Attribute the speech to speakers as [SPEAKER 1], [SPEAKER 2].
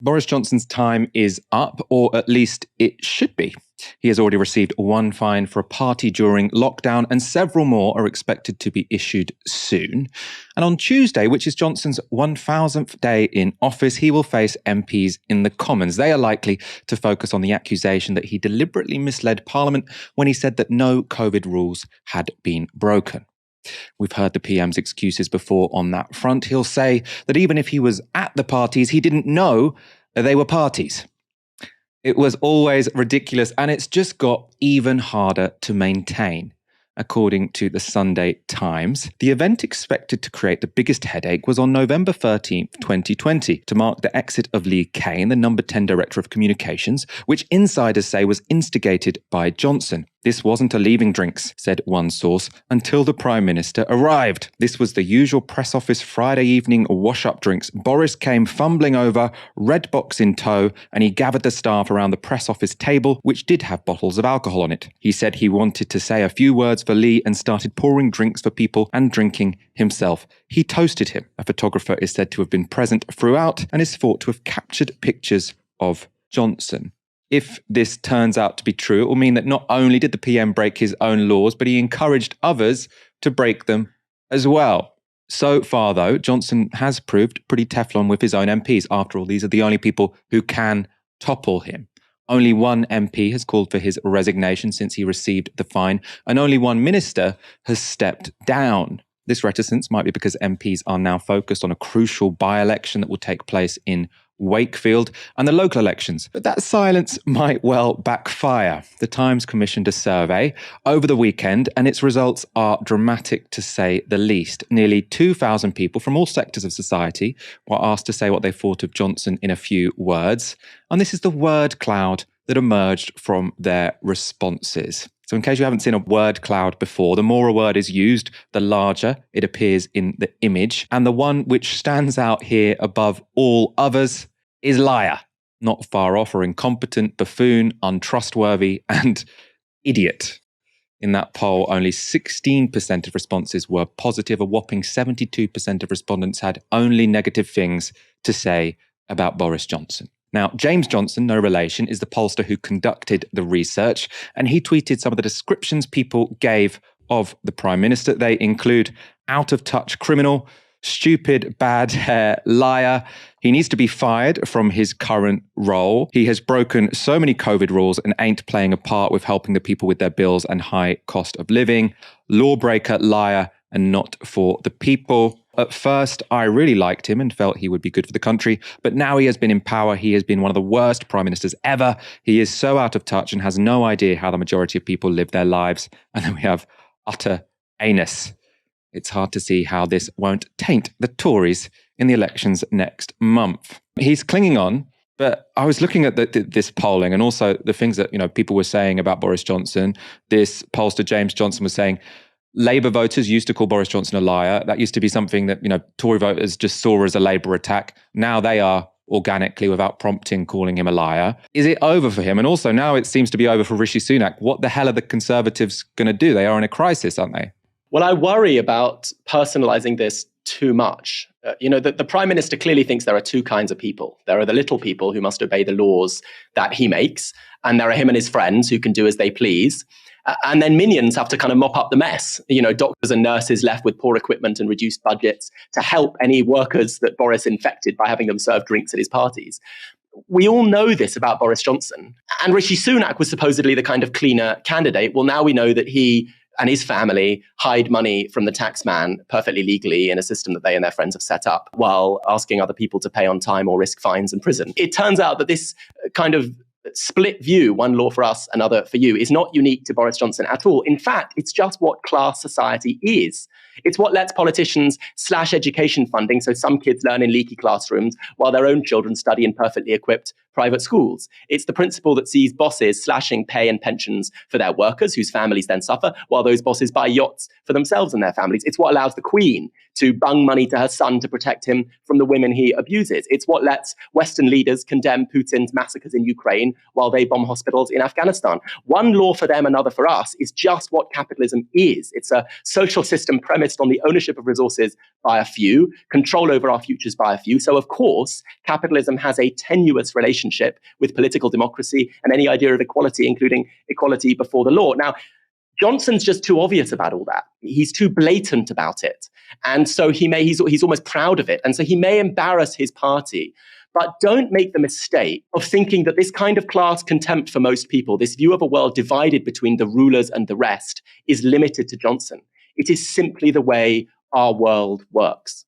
[SPEAKER 1] Boris Johnson's time is up, or at least it should be. He has already received one fine for a party during lockdown, and several more are expected to be issued soon. And on Tuesday, which is Johnson's 1000th day in office, he will face MPs in the Commons. They are likely to focus on the accusation that he deliberately misled Parliament when he said that no COVID rules had been broken. We've heard the PM's excuses before on that front. He'll say that even if he was at the parties, he didn't know they were parties. It was always ridiculous, and it's just got even harder to maintain. According to the Sunday Times, the event expected to create the biggest headache was on November 13th, 2020, to mark the exit of Lee Kane, the number 10 Director of Communications, which insiders say was instigated by Johnson. This wasn't a leaving drinks, said one source, until the Prime Minister arrived. This was the usual press office Friday evening wash-up drinks. Boris came fumbling over, red box in tow, and he gathered the staff around the press office table, which did have bottles of alcohol on it. He said he wanted to say a few words for Lee and started pouring drinks for people and drinking himself. He toasted him. A photographer is said to have been present throughout and is thought to have captured pictures of Johnson. If this turns out to be true, it will mean that not only did the PM break his own laws, but he encouraged others to break them as well. So far, though, Johnson has proved pretty Teflon with his own MPs. After all, these are the only people who can topple him. Only one MP has called for his resignation since he received the fine, and only one minister has stepped down. This reticence might be because MPs are now focused on a crucial by-election that will take place in Wakefield and the local elections. But that silence might well backfire. The Times commissioned a survey over the weekend, and its results are dramatic to say the least. Nearly 2,000 people from all sectors of society were asked to say what they thought of Johnson in a few words. And this is the word cloud that emerged from their responses. So in case you haven't seen a word cloud before, the more a word is used, the larger it appears in the image. And the one which stands out here above all others is liar. Not far off are incompetent, buffoon, untrustworthy, and idiot. In that poll, only 16% of responses were positive. A whopping 72% of respondents had only negative things to say about Boris Johnson. Now, James Johnson, no relation, is the pollster who conducted the research, and he tweeted some of the descriptions people gave of the Prime Minister. They include out-of-touch criminal, stupid, bad hair, liar. He needs to be fired from his current role. He has broken so many COVID rules and ain't playing a part with helping the people with their bills and high cost of living. Lawbreaker, liar, and not for the people. At first, I really liked him and felt he would be good for the country, but now he has been in power. He has been one of the worst prime ministers ever. He is so out of touch and has no idea how the majority of people live their lives. And then we have utter anus. It's hard to see how this won't taint the Tories in the elections next month. He's clinging on, but I was looking at this polling and also the things that people were saying about Boris Johnson. This pollster James Johnson was saying, Labour voters used to call Boris Johnson a liar. That used to be something that, Tory voters just saw as a Labour attack. Now they are organically, without prompting, calling him a liar. Is it over for him? And also now it seems to be over for Rishi Sunak. What the hell are the Conservatives going to do? They are in a crisis, aren't they?
[SPEAKER 2] Well, I worry about personalising this too much. The Prime Minister clearly thinks there are two kinds of people. There are the little people who must obey the laws that he makes, and there are him and his friends who can do as they please. And then minions have to kind of mop up the mess. Doctors and nurses left with poor equipment and reduced budgets to help any workers that Boris infected by having them serve drinks at his parties. We all know this about Boris Johnson. And Rishi Sunak was supposedly the kind of cleaner candidate. Well, now we know that he and his family hide money from the taxman perfectly legally in a system that they and their friends have set up while asking other people to pay on time or risk fines and prison. It turns out that this kind of split view, one law for us, another for you, is not unique to Boris Johnson at all. In fact, it's just what class society is. It's what lets politicians slash education funding so some kids learn in leaky classrooms while their own children study in perfectly equipped private schools. It's the principle that sees bosses slashing pay and pensions for their workers, whose families then suffer, while those bosses buy yachts for themselves and their families. It's what allows the Queen to bung money to her son to protect him from the women he abuses. It's what lets Western leaders condemn Putin's massacres in Ukraine while they bomb hospitals in Afghanistan. One law for them, another for us is just what capitalism is. It's a social system premised on the ownership of resources by a few, control over our futures by a few. So, of course, capitalism has a tenuous relationship with political democracy and any idea of equality, including equality before the law. Now, Johnson's just too obvious about all that. He's too blatant about it. And so he's almost proud of it. And so he may embarrass his party. But don't make the mistake of thinking that this kind of class contempt for most people, this view of a world divided between the rulers and the rest, is limited to Johnson. It is simply the way our world works.